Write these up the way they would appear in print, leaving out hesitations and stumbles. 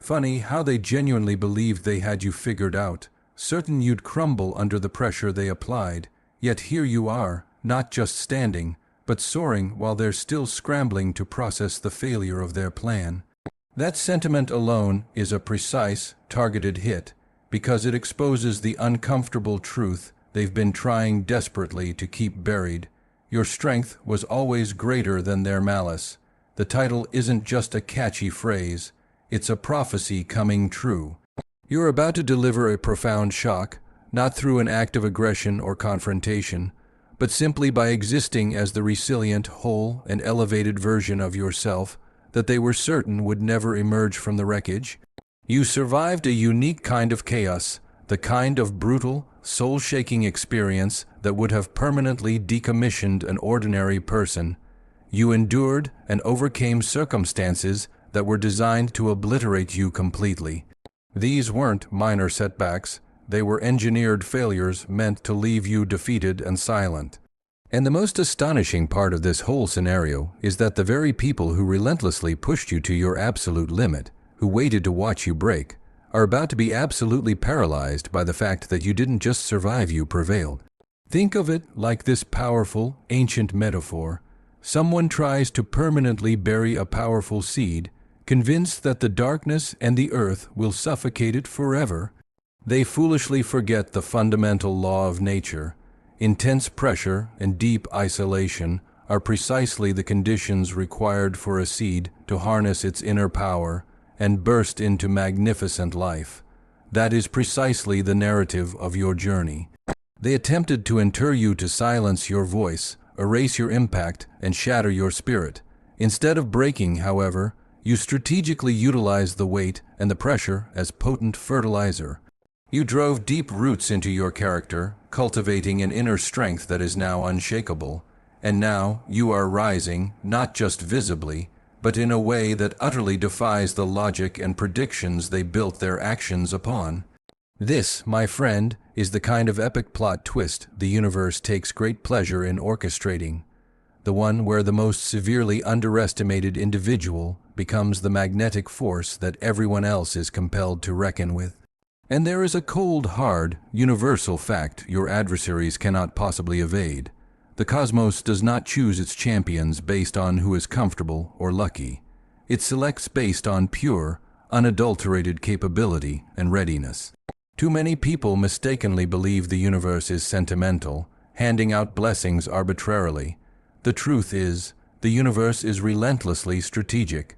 Funny how they genuinely believed they had you figured out, certain you'd crumble under the pressure they applied, yet here you are, not just standing, but soaring while they're still scrambling to process the failure of their plan. That sentiment alone is a precise, targeted hit, because it exposes the uncomfortable truth they've been trying desperately to keep buried. Your strength was always greater than their malice. The title isn't just a catchy phrase, it's a prophecy coming true. You're about to deliver a profound shock, not through an act of aggression or confrontation, but simply by existing as the resilient, whole, and elevated version of yourself that they were certain would never emerge from the wreckage. You survived a unique kind of chaos, the kind of brutal, soul-shaking experience that would have permanently decommissioned an ordinary person. You endured and overcame circumstances that were designed to obliterate you completely. These weren't minor setbacks, they were engineered failures meant to leave you defeated and silent. And the most astonishing part of this whole scenario is that the very people who relentlessly pushed you to your absolute limit, who waited to watch you break, are about to be absolutely paralyzed by the fact that you didn't just survive, you prevailed. Think of it like this powerful, ancient metaphor. Someone tries to permanently bury a powerful seed, convinced that the darkness and the earth will suffocate it forever. They foolishly forget the fundamental law of nature. Intense pressure and deep isolation are precisely the conditions required for a seed to harness its inner power and burst into magnificent life. That is precisely the narrative of your journey. They attempted to inter you to silence your voice, erase your impact, and shatter your spirit. Instead of breaking, however, you strategically utilized the weight and the pressure as potent fertilizer. You drove deep roots into your character, cultivating an inner strength that is now unshakable. And now you are rising, not just visibly, but in a way that utterly defies the logic and predictions they built their actions upon. This, my friend, is the kind of epic plot twist the universe takes great pleasure in orchestrating. The one where the most severely underestimated individual becomes the magnetic force that everyone else is compelled to reckon with. And there is a cold, hard, universal fact your adversaries cannot possibly evade. The cosmos does not choose its champions based on who is comfortable or lucky. It selects based on pure, unadulterated capability and readiness. Too many people mistakenly believe the universe is sentimental, handing out blessings arbitrarily. The truth is, the universe is relentlessly strategic.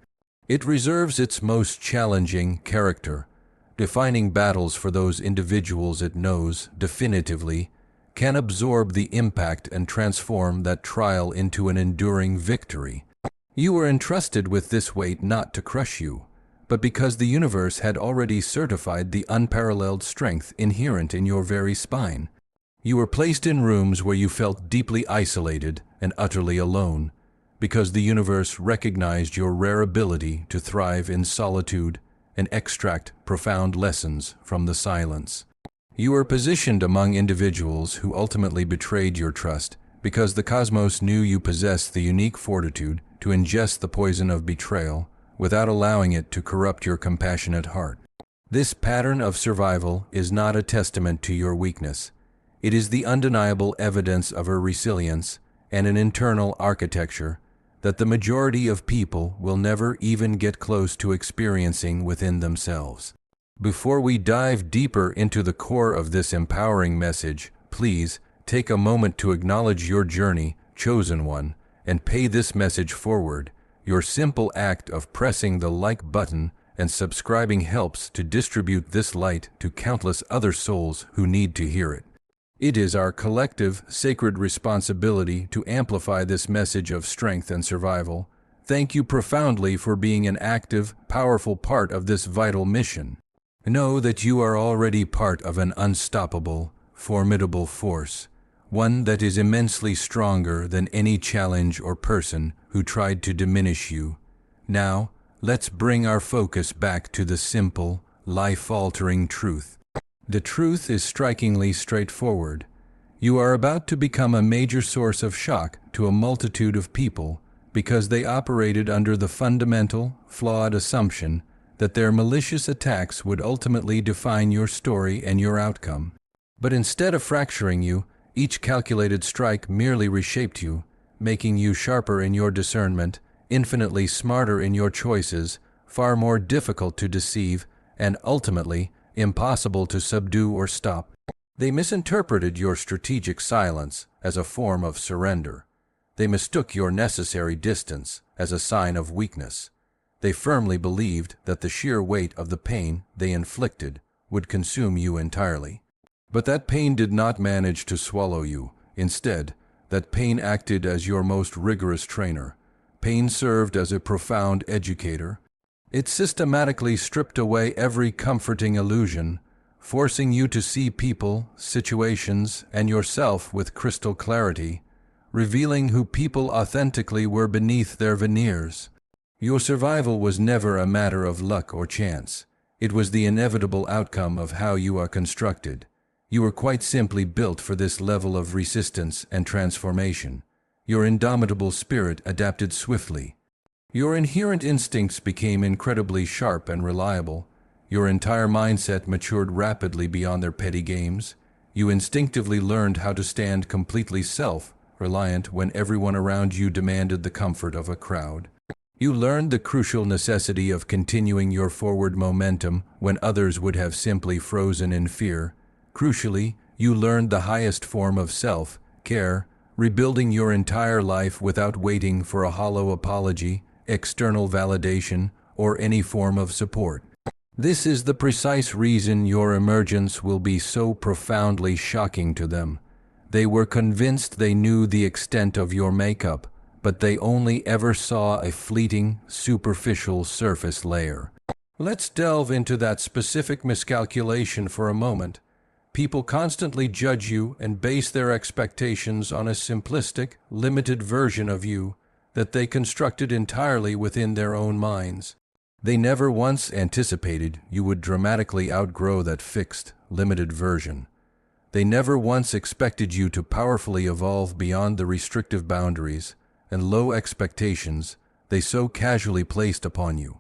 It reserves its most challenging character, defining battles for those individuals it knows definitively can absorb the impact and transform that trial into an enduring victory. You were entrusted with this weight not to crush you, but because the universe had already certified the unparalleled strength inherent in your very spine. You were placed in rooms where you felt deeply isolated and utterly alone, because the universe recognized your rare ability to thrive in solitude and extract profound lessons from the silence. You were positioned among individuals who ultimately betrayed your trust because the cosmos knew you possessed the unique fortitude to ingest the poison of betrayal without allowing it to corrupt your compassionate heart. This pattern of survival is not a testament to your weakness. It is the undeniable evidence of a resilience and an internal architecture that the majority of people will never even get close to experiencing within themselves. Before we dive deeper into the core of this empowering message, please take a moment to acknowledge your journey, chosen one, and pay this message forward. Your simple act of pressing the like button and subscribing helps to distribute this light to countless other souls who need to hear it. It is our collective, sacred responsibility to amplify this message of strength and survival. Thank you profoundly for being an active, powerful part of this vital mission. Know that you are already part of an unstoppable, formidable force, one that is immensely stronger than any challenge or person who tried to diminish you. Now, let's bring our focus back to the simple, life-altering truth. The truth is strikingly straightforward. You are about to become a major source of shock to a multitude of people because they operated under the fundamental, flawed assumption that their malicious attacks would ultimately define your story and your outcome. But instead of fracturing you, each calculated strike merely reshaped you, making you sharper in your discernment, infinitely smarter in your choices, far more difficult to deceive, and ultimately impossible to subdue or stop. They misinterpreted your strategic silence as a form of surrender. They mistook your necessary distance as a sign of weakness. They firmly believed that the sheer weight of the pain they inflicted would consume you entirely. But that pain did not manage to swallow you. Instead, that pain acted as your most rigorous trainer. Pain served as a profound educator. It systematically stripped away every comforting illusion, forcing you to see people, situations, and yourself with crystal clarity, revealing who people authentically were beneath their veneers. Your survival was never a matter of luck or chance. It was the inevitable outcome of how you are constructed. You were quite simply built for this level of resistance and transformation. Your indomitable spirit adapted swiftly. Your inherent instincts became incredibly sharp and reliable. Your entire mindset matured rapidly beyond their petty games. You instinctively learned how to stand completely self-reliant when everyone around you demanded the comfort of a crowd. You learned the crucial necessity of continuing your forward momentum when others would have simply frozen in fear. Crucially, you learned the highest form of self-care, rebuilding your entire life without waiting for a hollow apology, external validation, or any form of support. This is the precise reason your emergence will be so profoundly shocking to them. They were convinced they knew the extent of your makeup, but they only ever saw a fleeting, superficial surface layer. Let's delve into that specific miscalculation for a moment. People constantly judge you and base their expectations on a simplistic, limited version of you that they constructed entirely within their own minds. They never once anticipated you would dramatically outgrow that fixed, limited version. They never once expected you to powerfully evolve beyond the restrictive boundaries and low expectations they so casually placed upon you.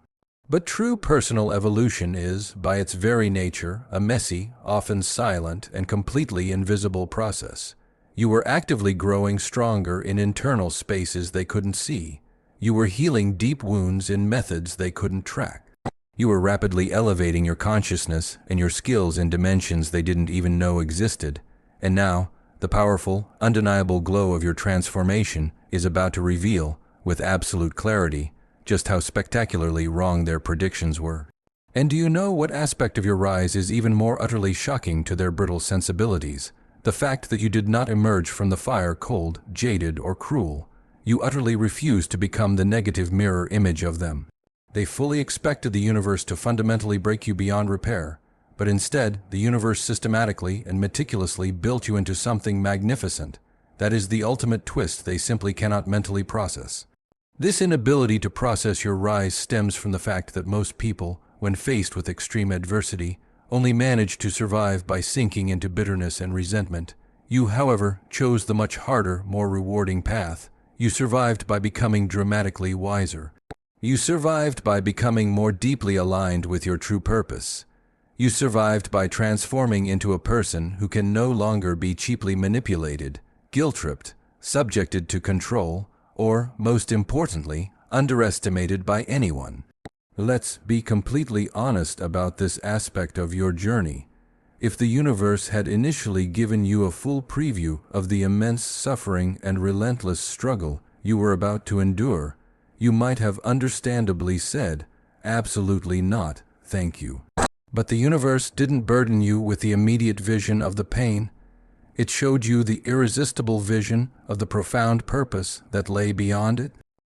But true personal evolution is, by its very nature, a messy, often silent, and completely invisible process. You were actively growing stronger in internal spaces they couldn't see. You were healing deep wounds in methods they couldn't track. You were rapidly elevating your consciousness and your skills in dimensions they didn't even know existed. And now, the powerful, undeniable glow of your transformation is about to reveal, with absolute clarity, just how spectacularly wrong their predictions were. And do you know what aspect of your rise is even more utterly shocking to their brittle sensibilities? The fact that you did not emerge from the fire cold, jaded, or cruel. You utterly refused to become the negative mirror image of them. They fully expected the universe to fundamentally break you beyond repair, but instead, the universe systematically and meticulously built you into something magnificent. That is the ultimate twist they simply cannot mentally process. This inability to process your rise stems from the fact that most people, when faced with extreme adversity, only manage to survive by sinking into bitterness and resentment. You, however, chose the much harder, more rewarding path. You survived by becoming dramatically wiser. You survived by becoming more deeply aligned with your true purpose. You survived by transforming into a person who can no longer be cheaply manipulated, guilt-tripped, subjected to control, or, most importantly, underestimated by anyone. Let's be completely honest about this aspect of your journey. If the universe had initially given you a full preview of the immense suffering and relentless struggle you were about to endure, you might have understandably said, "Absolutely not, thank you." But the universe didn't burden you with the immediate vision of the pain. It showed you the irresistible vision of the profound purpose that lay beyond it.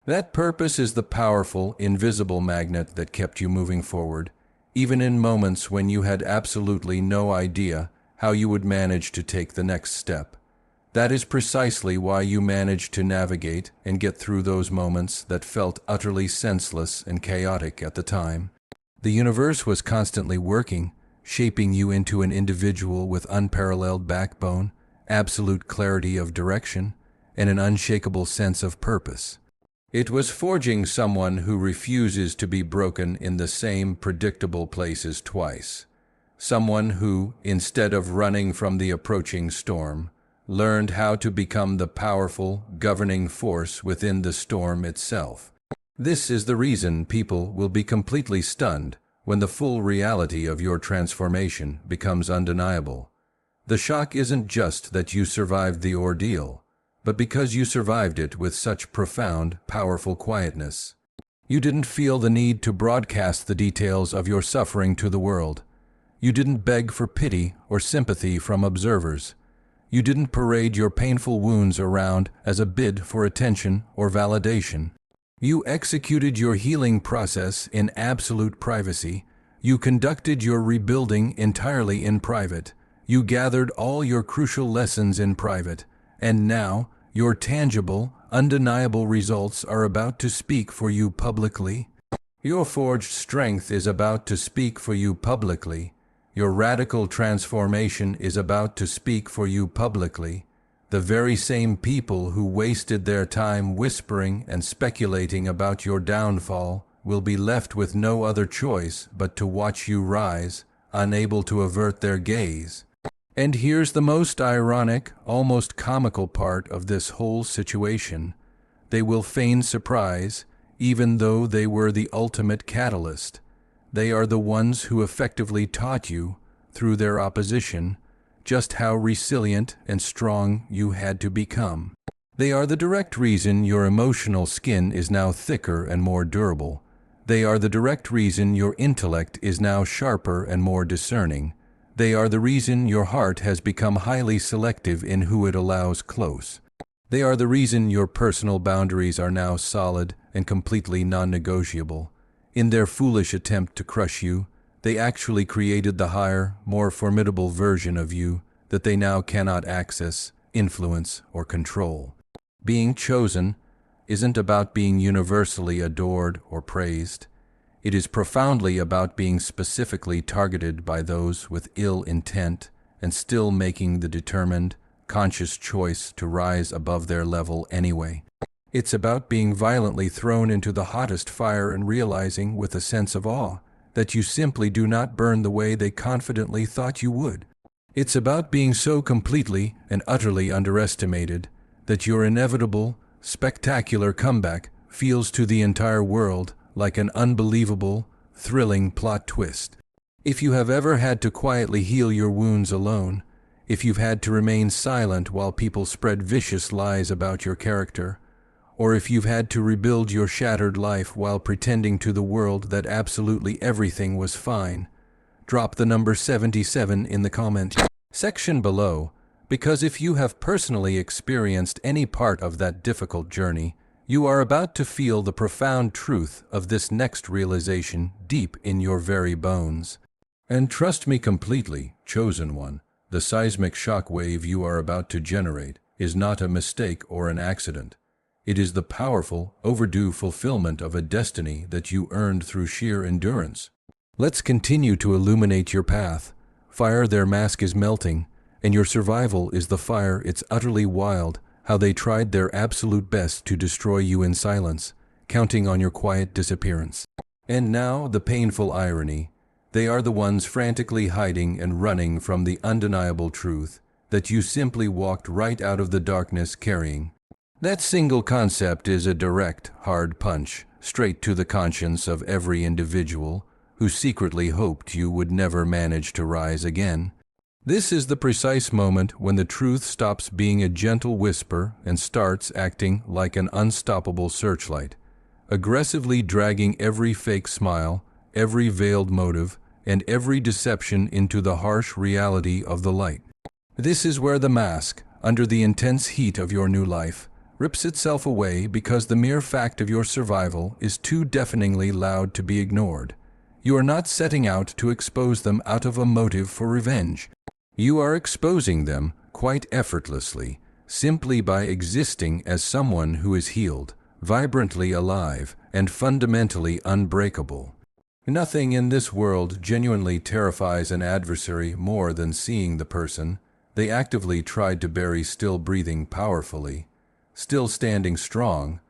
That purpose is the powerful, invisible magnet that kept you moving forward, even in moments when you had absolutely no idea how you would manage to take the next step. That is precisely why you managed to navigate and get through those moments that felt utterly senseless and chaotic at the time. The universe was constantly working, shaping you into an individual with unparalleled backbone, absolute clarity of direction, and an unshakable sense of purpose. It was forging someone who refuses to be broken in the same predictable places twice. Someone who, instead of running from the approaching storm, learned how to become the powerful, governing force within the storm itself. This is the reason people will be completely stunned when the full reality of your transformation becomes undeniable. The shock isn't just that you survived the ordeal, but because you survived it with such profound, powerful quietness. You didn't feel the need to broadcast the details of your suffering to the world. You didn't beg for pity or sympathy from observers. You didn't parade your painful wounds around as a bid for attention or validation. You executed your healing process in absolute privacy. You conducted your rebuilding entirely in private. You gathered all your crucial lessons in private. And now, your tangible, undeniable results are about to speak for you publicly. Your forged strength is about to speak for you publicly. Your radical transformation is about to speak for you publicly. The very same people who wasted their time whispering and speculating about your downfall will be left with no other choice but to watch you rise, unable to avert their gaze. And here's the most ironic, almost comical part of this whole situation. They will feign surprise, even though they were the ultimate catalyst. They are the ones who effectively taught you, through their opposition, just how resilient and strong you had to become. They are the direct reason your emotional skin is now thicker and more durable. They are the direct reason your intellect is now sharper and more discerning. They are the reason your heart has become highly selective in who it allows close. They are the reason your personal boundaries are now solid and completely non-negotiable. In their foolish attempt to crush you, they actually created the higher, more formidable version of you that they now cannot access, influence, or control. Being chosen isn't about being universally adored or praised. It is profoundly about being specifically targeted by those with ill intent and still making the determined, conscious choice to rise above their level anyway. It's about being violently thrown into the hottest fire and realizing with a sense of awe that you simply do not burn the way they confidently thought you would. It's about being so completely and utterly underestimated that your inevitable, spectacular comeback feels to the entire world like an unbelievable, thrilling plot twist. If you have ever had to quietly heal your wounds alone, if you've had to remain silent while people spread vicious lies about your character, or if you've had to rebuild your shattered life while pretending to the world that absolutely everything was fine, drop the number 77 in the comment section below, because if you have personally experienced any part of that difficult journey, you are about to feel the profound truth of this next realization deep in your very bones. And trust me completely, chosen one, the seismic shock wave you are about to generate is not a mistake or an accident. It is the powerful, overdue fulfillment of a destiny that you earned through sheer endurance. Let's continue to illuminate your path. Fire, their mask is melting, and your survival is the fire. It's utterly wild how they tried their absolute best to destroy you in silence, counting on your quiet disappearance. And now, the painful irony. They are the ones frantically hiding and running from the undeniable truth that you simply walked right out of the darkness carrying. That single concept is a direct, hard punch, straight to the conscience of every individual who secretly hoped you would never manage to rise again. This is the precise moment when the truth stops being a gentle whisper and starts acting like an unstoppable searchlight, aggressively dragging every fake smile, every veiled motive, and every deception into the harsh reality of the light. This is where the mask, under the intense heat of your new life, rips itself away because the mere fact of your survival is too deafeningly loud to be ignored. You are not setting out to expose them out of a motive for revenge. You are exposing them quite effortlessly, simply by existing as someone who is healed, vibrantly alive, and fundamentally unbreakable. Nothing in this world genuinely terrifies an adversary more than seeing the person they actively tried to bury still breathing powerfully, still standing strong,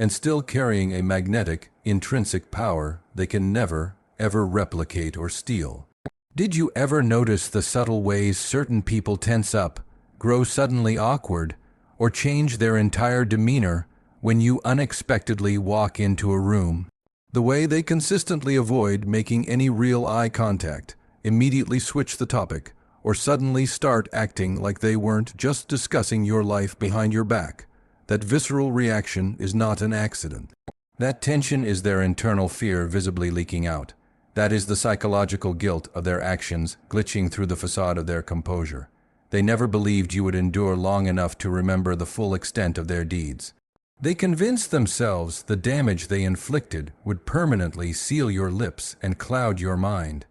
and still carrying a magnetic, intrinsic power they can never, ever replicate or steal. Did you ever notice the subtle ways certain people tense up, grow suddenly awkward, or change their entire demeanor when you unexpectedly walk into a room? The way they consistently avoid making any real eye contact, immediately switch the topic, or suddenly start acting like they weren't just discussing your life behind your back. That visceral reaction is not an accident. That tension is their internal fear visibly leaking out. That is the psychological guilt of their actions glitching through the facade of their composure. They never believed you would endure long enough to remember the full extent of their deeds. They convinced themselves the damage they inflicted would permanently seal your lips and cloud your mind.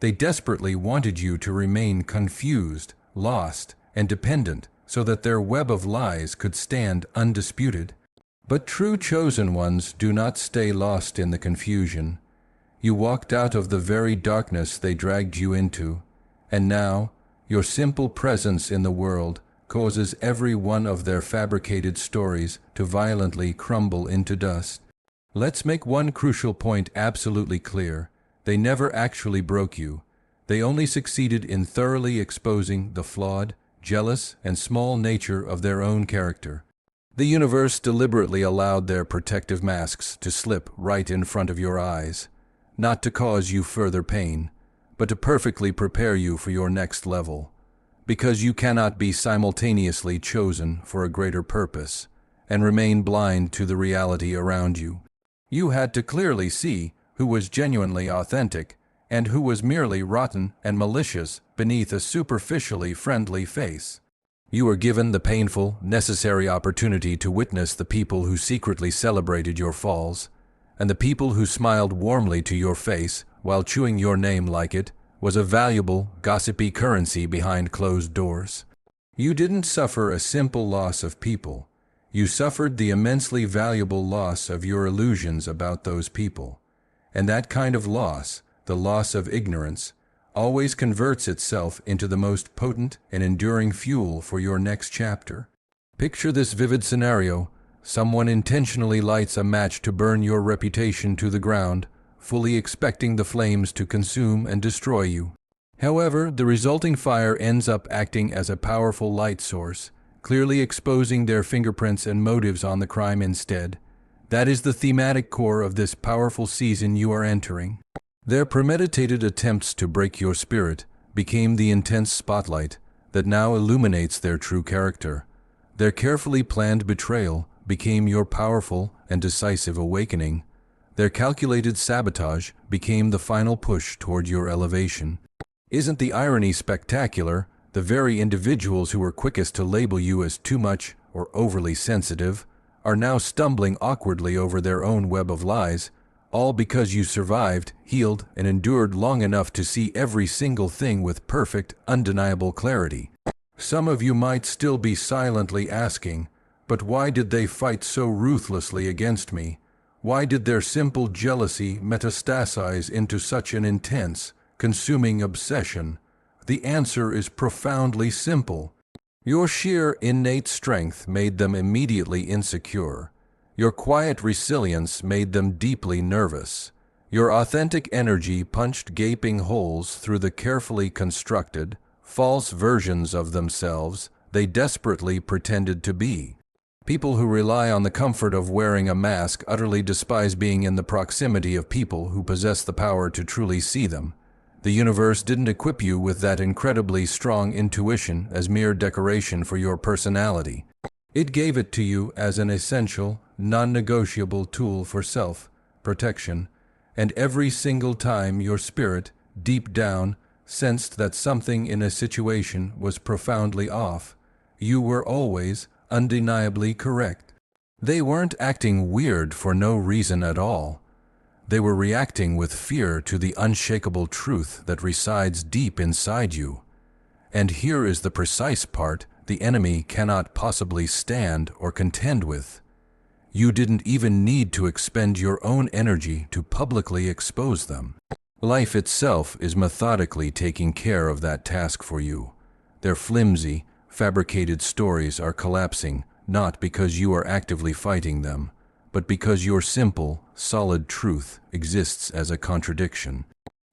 They desperately wanted you to remain confused, lost, and dependent so that their web of lies could stand undisputed. But true chosen ones do not stay lost in the confusion. You walked out of the very darkness they dragged you into, and now your simple presence in the world causes every one of their fabricated stories to violently crumble into dust. Let's make one crucial point absolutely clear. They never actually broke you. They only succeeded in thoroughly exposing the flawed, jealous, and small nature of their own character. The universe deliberately allowed their protective masks to slip right in front of your eyes, not to cause you further pain, but to perfectly prepare you for your next level. Because you cannot be simultaneously chosen for a greater purpose and remain blind to the reality around you. You had to clearly see who was genuinely authentic and who was merely rotten and malicious beneath a superficially friendly face. You were given the painful, necessary opportunity to witness the people who secretly celebrated your falls, and the people who smiled warmly to your face while chewing your name like it was a valuable, gossipy currency behind closed doors. You didn't suffer a simple loss of people. You suffered the immensely valuable loss of your illusions about those people. And that kind of loss, the loss of ignorance, always converts itself into the most potent and enduring fuel for your next chapter. Picture this vivid scenario. Someone intentionally lights a match to burn your reputation to the ground, fully expecting the flames to consume and destroy you. However, the resulting fire ends up acting as a powerful light source, clearly exposing their fingerprints and motives on the crime instead. That is the thematic core of this powerful season you are entering. Their premeditated attempts to break your spirit became the intense spotlight that now illuminates their true character. Their carefully planned betrayal became your powerful and decisive awakening. Their calculated sabotage became the final push toward your elevation. Isn't the irony spectacular? The very individuals who were quickest to label you as too much or overly sensitive are now stumbling awkwardly over their own web of lies, all because you survived, healed, and endured long enough to see every single thing with perfect, undeniable clarity. Some of you might still be silently asking, but why did they fight so ruthlessly against me? Why did their simple jealousy metastasize into such an intense, consuming obsession? The answer is profoundly simple. Your sheer innate strength made them immediately insecure. Your quiet resilience made them deeply nervous. Your authentic energy punched gaping holes through the carefully constructed, false versions of themselves they desperately pretended to be. People who rely on the comfort of wearing a mask utterly despise being in the proximity of people who possess the power to truly see them. The universe didn't equip you with that incredibly strong intuition as mere decoration for your personality. It gave it to you as an essential, non-negotiable tool for self-protection, and every single time your spirit, deep down, sensed that something in a situation was profoundly off, you were always undeniably correct. They weren't acting weird for no reason at all. They were reacting with fear to the unshakable truth that resides deep inside you. And here is the precise part the enemy cannot possibly stand or contend with. You didn't even need to expend your own energy to publicly expose them. Life itself is methodically taking care of that task for you. Their flimsy, fabricated stories are collapsing, not because you are actively fighting them, but because your simple, solid truth exists as a contradiction.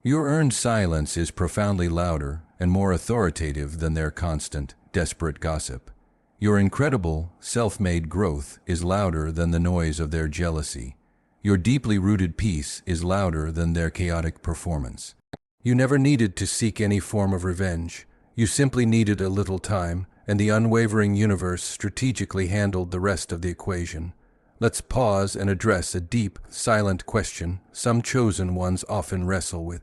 Your earned silence is profoundly louder and more authoritative than their constant, desperate gossip. Your incredible, self-made growth is louder than the noise of their jealousy. Your deeply rooted peace is louder than their chaotic performance. You never needed to seek any form of revenge. You simply needed a little time, and the unwavering universe strategically handled the rest of the equation. Let's pause and address a deep, silent question some chosen ones often wrestle with.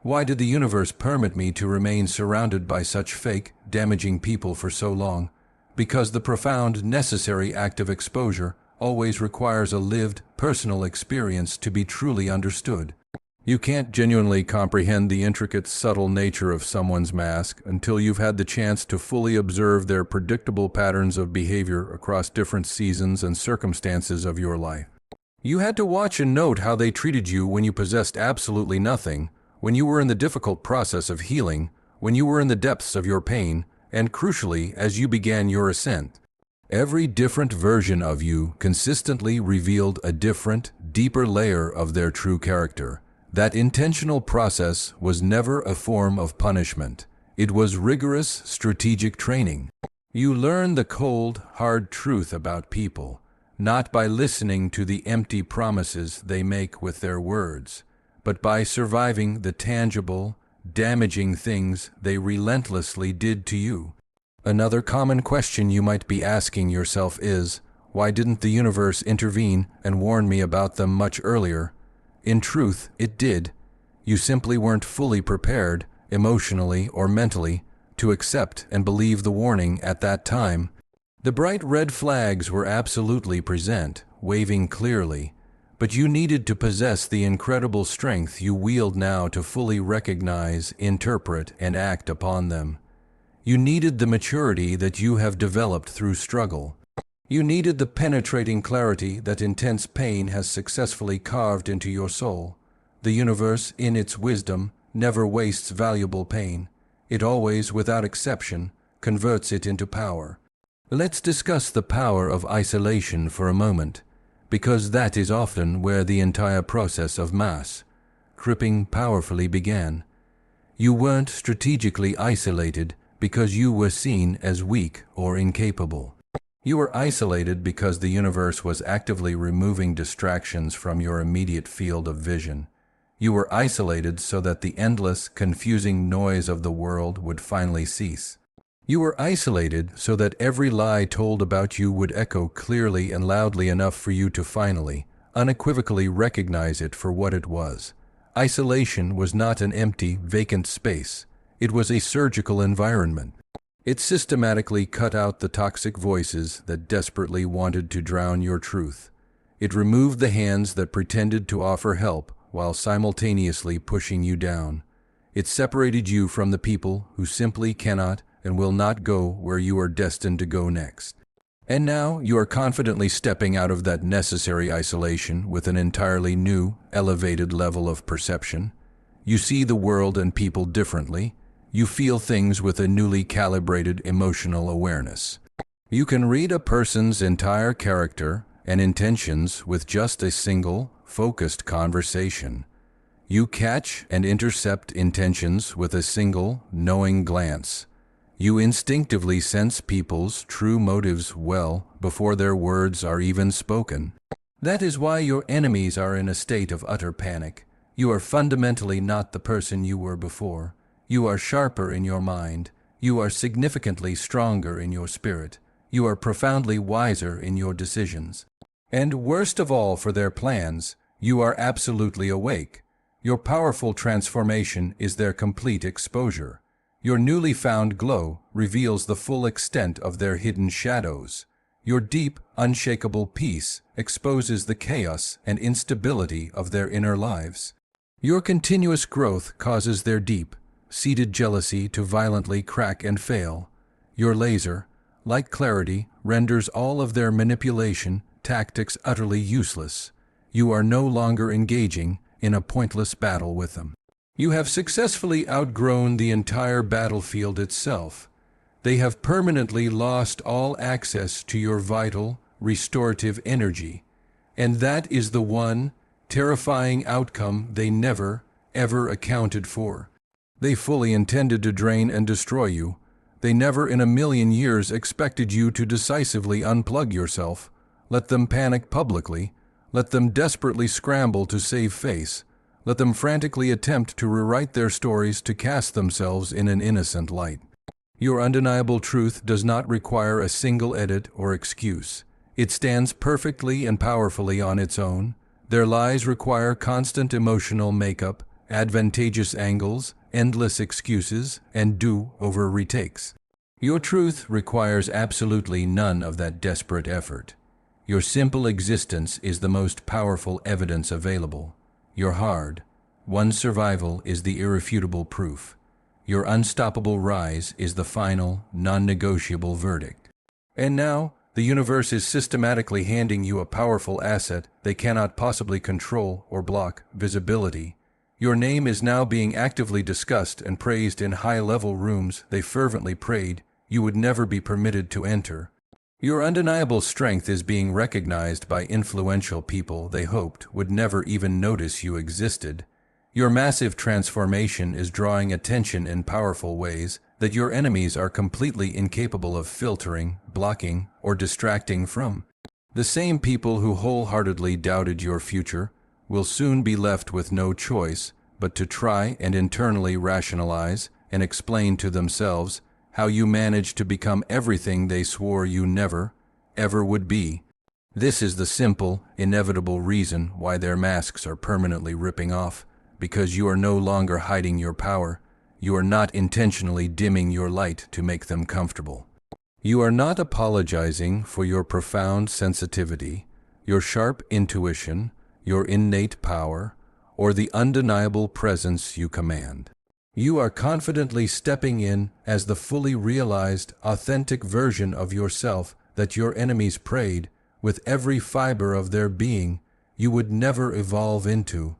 Why did the universe permit me to remain surrounded by such fake, damaging people for so long? Because the profound, necessary act of exposure always requires a lived, personal experience to be truly understood. You can't genuinely comprehend the intricate, subtle nature of someone's mask until you've had the chance to fully observe their predictable patterns of behavior across different seasons and circumstances of your life. You had to watch and note how they treated you when you possessed absolutely nothing, when you were in the difficult process of healing, when you were in the depths of your pain, and crucially, as you began your ascent. Every different version of you consistently revealed a different, deeper layer of their true character. That intentional process was never a form of punishment. It was rigorous, strategic training. You learn the cold, hard truth about people, not by listening to the empty promises they make with their words, but by surviving the tangible, damaging things they relentlessly did to you. Another common question you might be asking yourself is, why didn't the universe intervene and warn me about them much earlier? In truth, it did. You simply weren't fully prepared, emotionally or mentally, to accept and believe the warning at that time. The bright red flags were absolutely present, waving clearly, but you needed to possess the incredible strength you wield now to fully recognize, interpret, and act upon them. You needed the maturity that you have developed through struggle. You needed the penetrating clarity that intense pain has successfully carved into your soul. The universe, in its wisdom, never wastes valuable pain. It always, without exception, converts it into power. Let's discuss the power of isolation for a moment, because that is often where the entire process of mass crippling powerfully began. You weren't strategically isolated because you were seen as weak or incapable. You were isolated because the universe was actively removing distractions from your immediate field of vision. You were isolated so that the endless, confusing noise of the world would finally cease. You were isolated so that every lie told about you would echo clearly and loudly enough for you to finally, unequivocally recognize it for what it was. Isolation was not an empty, vacant space. It was a surgical environment. It systematically cut out the toxic voices that desperately wanted to drown your truth. It removed the hands that pretended to offer help while simultaneously pushing you down. It separated you from the people who simply cannot and will not go where you are destined to go next. And now you are confidently stepping out of that necessary isolation with an entirely new, elevated level of perception. You see the world and people differently. You feel things with a newly calibrated emotional awareness. You can read a person's entire character and intentions with just a single, focused conversation. You catch and intercept intentions with a single, knowing glance. You instinctively sense people's true motives well before their words are even spoken. That is why your enemies are in a state of utter panic. You are fundamentally not the person you were before. You are sharper in your mind. You are significantly stronger in your spirit. You are profoundly wiser in your decisions. And worst of all for their plans, you are absolutely awake. Your powerful transformation is their complete exposure. Your newly found glow reveals the full extent of their hidden shadows. Your deep, unshakable peace exposes the chaos and instability of their inner lives. Your continuous growth causes their deep, seated jealousy to violently crack and fail. Your laser, like clarity, renders all of their manipulation tactics utterly useless. You are no longer engaging in a pointless battle with them. You have successfully outgrown the entire battlefield itself. They have permanently lost all access to your vital, restorative energy. And that is the one terrifying outcome they never, ever accounted for. They fully intended to drain and destroy you. They never in a million years expected you to decisively unplug yourself. Let them panic publicly. Let them desperately scramble to save face. Let them frantically attempt to rewrite their stories to cast themselves in an innocent light. Your undeniable truth does not require a single edit or excuse. It stands perfectly and powerfully on its own. Their lies require constant emotional makeup, advantageous angles, endless excuses, and do-over retakes. Your truth requires absolutely none of that desperate effort. Your simple existence is the most powerful evidence available. Your hard-won survival is the irrefutable proof. Your unstoppable rise is the final, non-negotiable verdict. And now, the universe is systematically handing you a powerful asset they cannot possibly control or block: visibility. Your name is now being actively discussed and praised in high-level rooms they fervently prayed you would never be permitted to enter. Your undeniable strength is being recognized by influential people they hoped would never even notice you existed. Your massive transformation is drawing attention in powerful ways that your enemies are completely incapable of filtering, blocking, or distracting from. The same people who wholeheartedly doubted your future will soon be left with no choice but to try and internally rationalize and explain to themselves how you managed to become everything they swore you never, ever would be. This is the simple, inevitable reason why their masks are permanently ripping off, because you are no longer hiding your power. You are not intentionally dimming your light to make them comfortable. You are not apologizing for your profound sensitivity, your sharp intuition, your innate power, or the undeniable presence you command. You are confidently stepping in as the fully realized, authentic version of yourself that your enemies prayed, with every fiber of their being, you would never evolve into.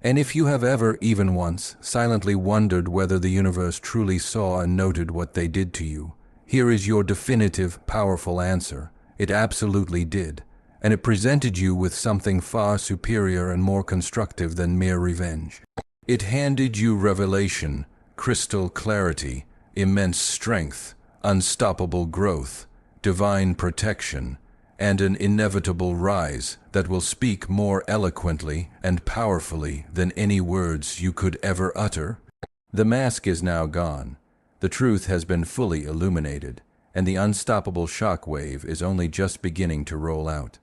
And if you have ever, even once, silently wondered whether the universe truly saw and noted what they did to you, here is your definitive, powerful answer. It absolutely did. And it presented you with something far superior and more constructive than mere revenge. It handed you revelation, crystal clarity, immense strength, unstoppable growth, divine protection, and an inevitable rise that will speak more eloquently and powerfully than any words you could ever utter. The mask is now gone. The truth has been fully illuminated, and the unstoppable shock wave is only just beginning to roll out.